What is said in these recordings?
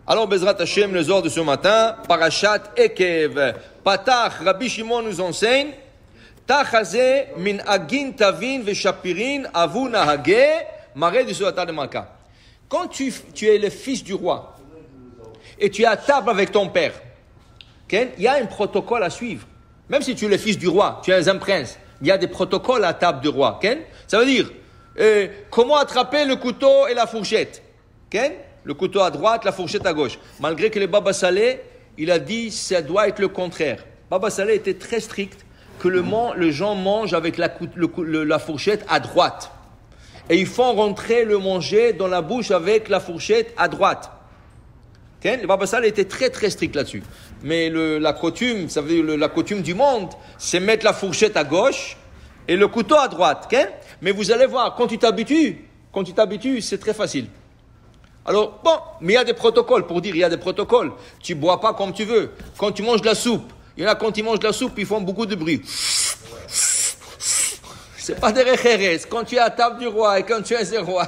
Alors, Bezrat Hashem, le Zohar de ce matin, Parashat Ekev. Patach, Rabbi Shimon nous enseigne, Tachaze min agin tavin veshapirin avu nahage, maré du Soatar de Malka. Quand tu es le fils du roi, et tu es à table avec ton père, il y a un protocole à suivre. Même si tu es le fils du roi, tu es un prince, il y a des protocoles à table du roi. Ça veut dire, comment attraper le couteau et la fourchette. Le couteau à droite, la fourchette à gauche. Malgré que le Baba Saleh, il a dit, ça doit être le contraire. Baba Saleh était très strict, que les gens mangent avec la fourchette à droite. Et ils font rentrer le manger dans la bouche avec la fourchette à droite. Le Baba Saleh était très très strict là-dessus. Mais la coutume, ça veut dire la coutume du monde, c'est mettre la fourchette à gauche et le couteau à droite. Mais vous allez voir, quand tu t'habitues, c'est très facile. Alors, bon, mais il y a des protocoles, pour dire, il y a des protocoles. Tu bois pas comme tu veux. Quand tu manges de la soupe, il y en a quand ils mangent de la soupe, ils font beaucoup de bruit. C'est pas des réchérès. Quand tu es à table du roi et quand tu es un roi,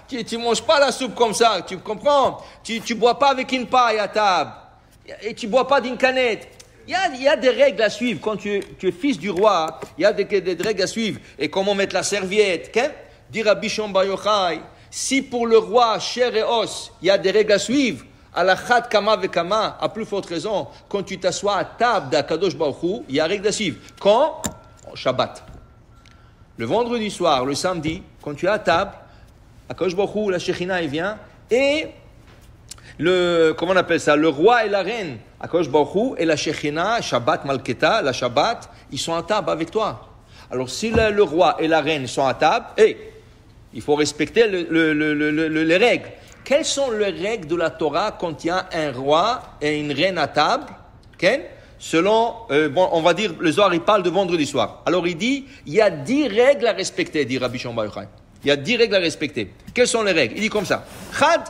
tu manges pas la soupe comme ça, tu comprends? Tu bois pas avec une paille à table. Et tu bois pas d'une canette. Il y a des règles à suivre. Quand tu es fils du roi, il y a des règles à suivre. Et comment mettre la serviette, Dire à Bishon Bar Yochai, si pour le roi, chair et os, il y a des règles à suivre, à la chat kama vekama, à plus forte raison, quand tu t'assois à table d'Akadosh Baruch Hu, il y a règles à suivre. Quand? Shabbat. Le vendredi soir, le samedi, quand tu es à table, Akadosh Baruch Hu, la Shekhinah, il vient, et comment on appelle ça? Le roi et la reine, Akadosh Baruch Hu, et la Shekhinah, Shabbat Malketa, la Shabbat, ils sont à table avec toi. Alors si le roi et la reine sont à table, il faut respecter les règles. Quelles sont les règles de la Torah quand il y a un roi et une reine à table? Selon, on va dire, le Zohar, il parle de vendredi soir. Alors il dit, il y a 10 règles à respecter, dit Rabbi Shimon Bar Yochai. Il y a 10 règles à respecter. Quelles sont les règles? Il dit comme ça. Chad,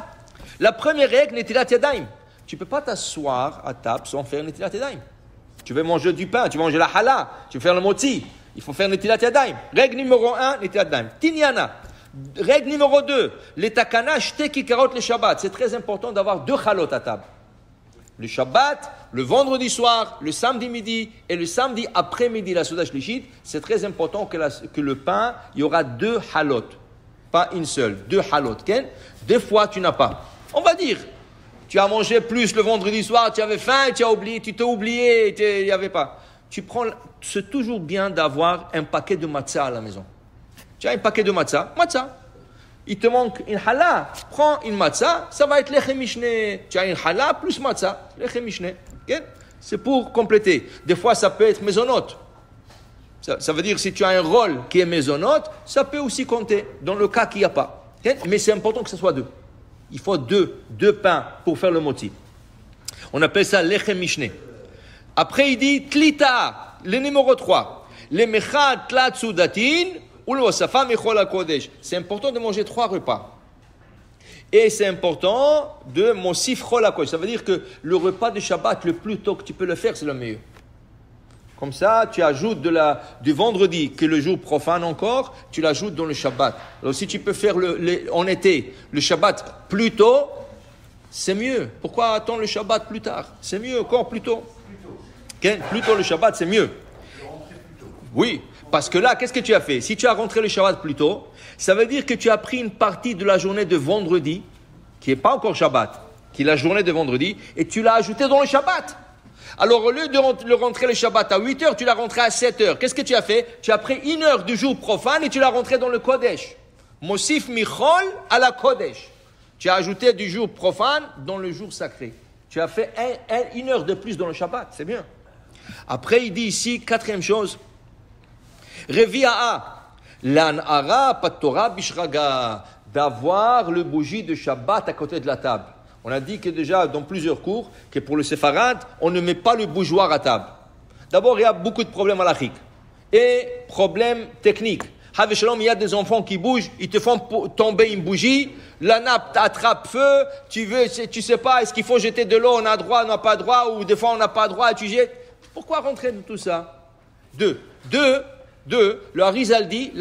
la première règle, Netilat Yadayim. Tu ne peux pas t'asseoir à table sans faire Netilat Yadayim. Tu veux manger du pain, tu veux manger la challah, tu veux faire le motzi. Il faut faire Netilat Yadayim. Règle numéro 1, Netilat Yadayim. Tinyana. Règle numéro 2, les takana shte kikarot le Shabbat. C'est très important d'avoir 2 chalot à table. Le Shabbat, le vendredi soir, le samedi midi et le samedi après-midi, la Souda Shlishit, c'est très important que le pain, il y aura 2 halot. Pas une seule, 2 halot. Des fois, tu n'as pas. On va dire, tu as mangé plus le vendredi soir, tu avais faim, tu t'es oublié, il n'y avait pas. C'est toujours bien d'avoir un paquet de matzah à la maison. Tu as un paquet de matzah. Il te manque une challah. Prends une matzah, ça va être lechem mishné. Tu as une challah plus matzah, lechem mishné. C'est pour compléter. Des fois, ça peut être maisonnote. Ça veut dire si tu as un rôle qui est maisonnote, ça peut aussi compter dans le cas qu'il n'y a pas. Mais c'est important que ce soit 2. Il faut 2 pains pour faire le moti. On appelle ça lechem mishné. Après, il dit tlita, le numéro 3. Le mechad tlat sudatin. C'est important de manger 3 repas. Et c'est important de mosif chol hakodesh. Ça veut dire que le repas de Shabbat, le plus tôt que tu peux le faire, c'est le meilleur. Comme ça, tu ajoutes du vendredi, qui est le jour profane encore, tu l'ajoutes dans le Shabbat. Alors si tu peux faire en été, le Shabbat plus tôt, c'est mieux. Pourquoi attendre le Shabbat plus tard? C'est mieux encore plus tôt. Plus tôt le Shabbat, c'est mieux. Oui. Parce que là, qu'est-ce que tu as fait? Si tu as rentré le Shabbat plus tôt, ça veut dire que tu as pris une partie de la journée de vendredi, qui n'est pas encore Shabbat, qui est la journée de vendredi, et tu l'as ajouté dans le Shabbat. Alors, au lieu de rentrer le Shabbat à 8 heures, tu l'as rentré à 7 heures. Qu'est-ce que tu as fait? Tu as pris 1 heure du jour profane et tu l'as rentré dans le Kodesh. Mosif Michol à la Kodesh. Tu as ajouté du jour profane dans le jour sacré. Tu as fait 1 heure de plus dans le Shabbat. C'est bien. Après, il dit ici, 4e chose, Revi'a, l'an'ara patora bishraga, d'avoir le bougie de Shabbat à côté de la table. On a dit que déjà dans plusieurs cours, que pour le séfarade, on ne met pas le bougeoir à table. D'abord, il y a beaucoup de problèmes halachiques et problèmes techniques. Havé Shalom, il y a des enfants qui bougent, ils te font tomber une bougie, la nappe attrape feu, tu sais pas, est-ce qu'il faut jeter de l'eau, on a droit, on n'a pas droit, ou des fois on n'a pas droit, et tu jettes. Pourquoi rentrer dans tout ça? Deux, le Harizal dit,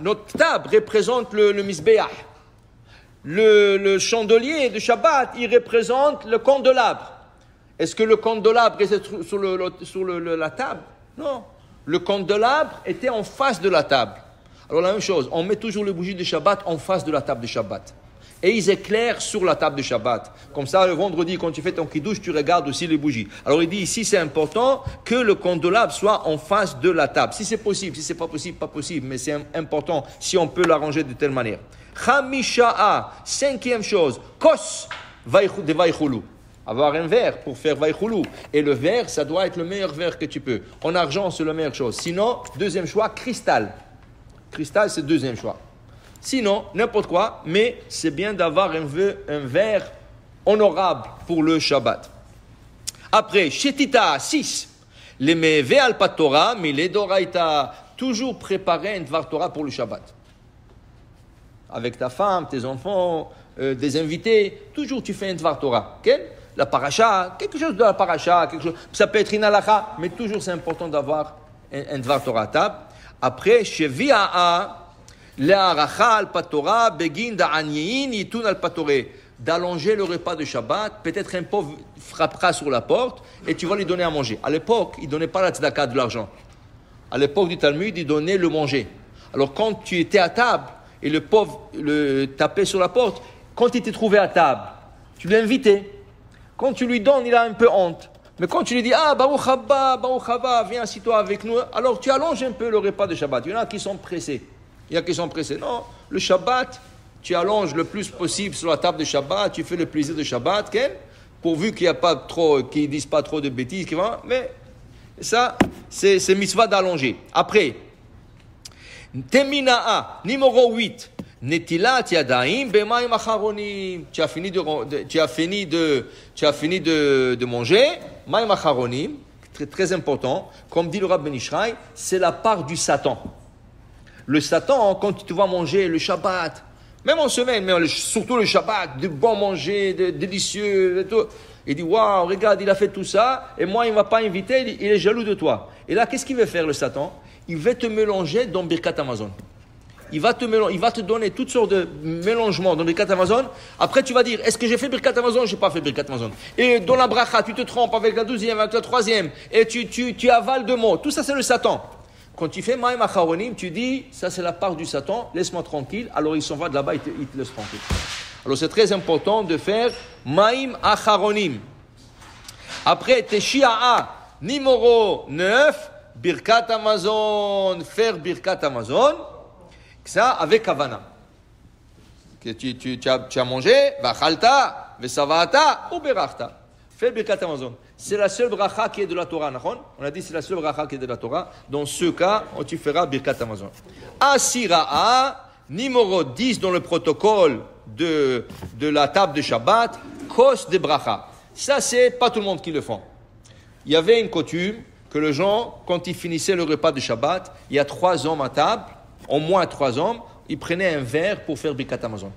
notre table représente le Misbeach. le chandelier de Shabbat, il représente le candelabre. Est-ce que le candelabre était sur la table? Non. Le candelabre était en face de la table. Alors la même chose, on met toujours les bougies de Shabbat en face de la table de Shabbat. Et ils éclairent sur la table de Shabbat. Comme ça, le vendredi, quand tu fais ton kiddush, tu regardes aussi les bougies. Alors il dit ici, c'est important que le candelabre soit en face de la table. Si c'est possible, si c'est pas possible, pas possible. Mais c'est important si on peut l'arranger de telle manière. Chamisha'a, cinquième chose, kos de vaychulu. Avoir un verre pour faire vaychulu. Et le verre, ça doit être le meilleur verre que tu peux. En argent, c'est la meilleure chose. Sinon, deuxième choix, cristal. Cristal, c'est le deuxième choix. Sinon, n'importe quoi, mais c'est bien d'avoir un verre honorable pour le Shabbat. Après, Shetita, 6. Les meve al patora, mais les doraita. Toujours préparer un dvar Torah pour le Shabbat. Avec ta femme, tes enfants, des invités, toujours tu fais un dvar Torah. Okay? La paracha, quelque chose de la paracha, quelque chose. Ça peut être une halakha, mais toujours c'est important d'avoir un dvar Torah à table. Après, Shevi'a. D'allonger le repas de Shabbat, peut-être un pauvre frappera sur la porte et tu vas lui donner à manger. À l'époque, il ne donnait pas la tzedaka de l'argent. À l'époque du Talmud, il donnait le manger. Alors quand tu étais à table et le pauvre tapait sur la porte, quand il t'est trouvé à table, tu l'invitais. Quand tu lui donnes, il a un peu honte. Mais quand tu lui dis, Baruch haba, viens assis-toi avec nous, alors tu allonges un peu le repas de Shabbat. Il y en a qui sont pressés. Il y a qui sont pressés. Non, le Shabbat, tu allonges le plus possible sur la table de Shabbat, tu fais le plaisir de Shabbat, pourvu qu'il n'y a pas trop, qu'ils ne disent pas trop de bêtises, mais ça, c'est mitzvah d'allonger. Après, Temina'a, numéro 8, Netilat yadaim b'mayim acharonim. Tu as fini de manger, mayim acharonim, très, très important, comme dit le Rav Ben Ishraï, c'est la part du Satan. Le Satan, quand tu vas manger le Shabbat, même en semaine, mais surtout le Shabbat, de bon manger, de délicieux, de tout. Il dit, waouh, regarde, il a fait tout ça, et moi, il ne m'a pas invité, il est jaloux de toi. Et là, qu'est-ce qu'il veut faire, le Satan? Il va te mélanger dans Birkat Hamazon. Il va te donner toutes sortes de mélangements dans Birkat Hamazon. Après, tu vas dire, est-ce que j'ai fait Birkat Hamazon? Je n'ai pas fait Birkat Hamazon. Et dans la bracha, tu te trompes avec la 12e, avec la 3e, et tu avales deux mots. Tout ça, c'est le Satan. Quand tu fais Maïm Acharonim, tu dis, ça c'est la part du Satan, laisse-moi tranquille. Alors il s'en va de là-bas, il te laisse tranquille. Alors c'est très important de faire Maïm Acharonim. Après, Teshia'a, numéro 9, Birkat Hamazon, faire Birkat Hamazon, ça avec Havana. Tu as mangé, Vachalta, Vesavata, ou Berachta. Fais Birkat Hamazon. C'est la seule bracha qui est de la Torah, on a dit c'est la seule bracha qui est de la Torah. Dans ce cas, tu feras Birkat Hamazon. Asira'a, numéro 10 dans le protocole de la table de Shabbat, Kos de bracha. Ça, c'est pas tout le monde qui le font. Il y avait une coutume que les gens, quand ils finissaient le repas de Shabbat, il y a 3 hommes à table, au moins 3 hommes, ils prenaient un verre pour faire Birkat Hamazon.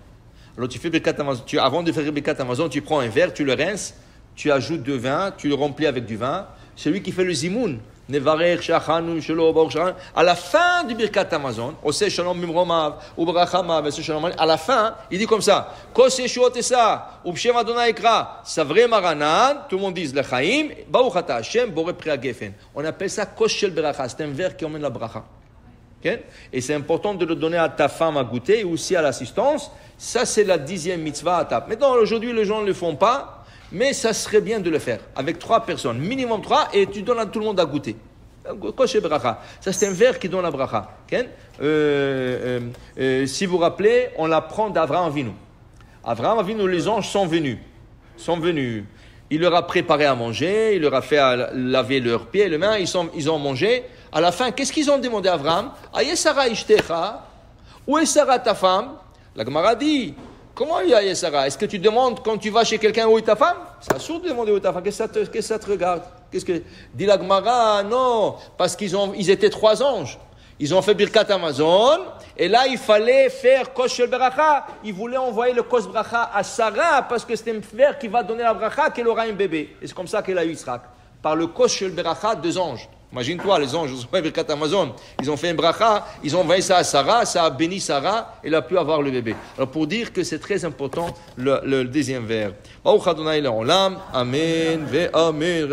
Alors tu fais Birkat Hamazon, avant de faire Birkat Hamazon, tu prends un verre, tu le rinces, tu ajoutes du vin, tu le remplis avec du vin. Celui qui fait le zimoun, à la fin du Birkat Hamazon, à la fin, il dit comme ça, tout le monde dit l'chaim, on appelle ça kosh shel beracha, c'est un verre qui emmène la bracha. Okay? Et c'est important de le donner à ta femme à goûter et aussi à l'assistance. Ça, c'est la 10e mitzvah à table. Maintenant, aujourd'hui, les gens ne le font pas. Mais ça serait bien de le faire avec 3 personnes, minimum 3, et tu donnes à tout le monde à goûter. Kosher bracha. Ça, c'est un verre qui donne la bracha. Si vous vous rappelez, on l'apprend d'Avraham Avinu. Avraham Avinu, les anges sont venus. Il leur a préparé à manger, il leur a fait laver leurs pieds et leurs mains, ils ont mangé. À la fin, qu'est-ce qu'ils ont demandé à Avraham? Aïe Sarah ishtecha, où est Sarah ta femme? La Gemara dit, comment il y a Sarah? Est-ce que tu demandes quand tu vas chez quelqu'un où est ta femme? C'est absurde de demander où est ta femme. Qu'est-ce que ça te regarde? Dit la Gemara? Non, parce qu'ils étaient 3 anges. Ils ont fait Birkat Hamazon, et là il fallait faire Kos Shel Beracha. Ils voulaient envoyer le Kos Bracha à Sarah, parce que c'est un verre qui va donner la Bracha, qu'elle aura un bébé. Et c'est comme ça qu'elle a eu Yitzhak. Par le Kos Shel Beracha, 2 anges. Imagine-toi, les anges, ils ont fait Birkat Amazon, ils ont fait un bracha, ils ont envoyé ça à Sarah, ça a béni Sarah, elle a pu avoir le bébé. Alors pour dire que c'est très important le deuxième vers. Amen ve amen.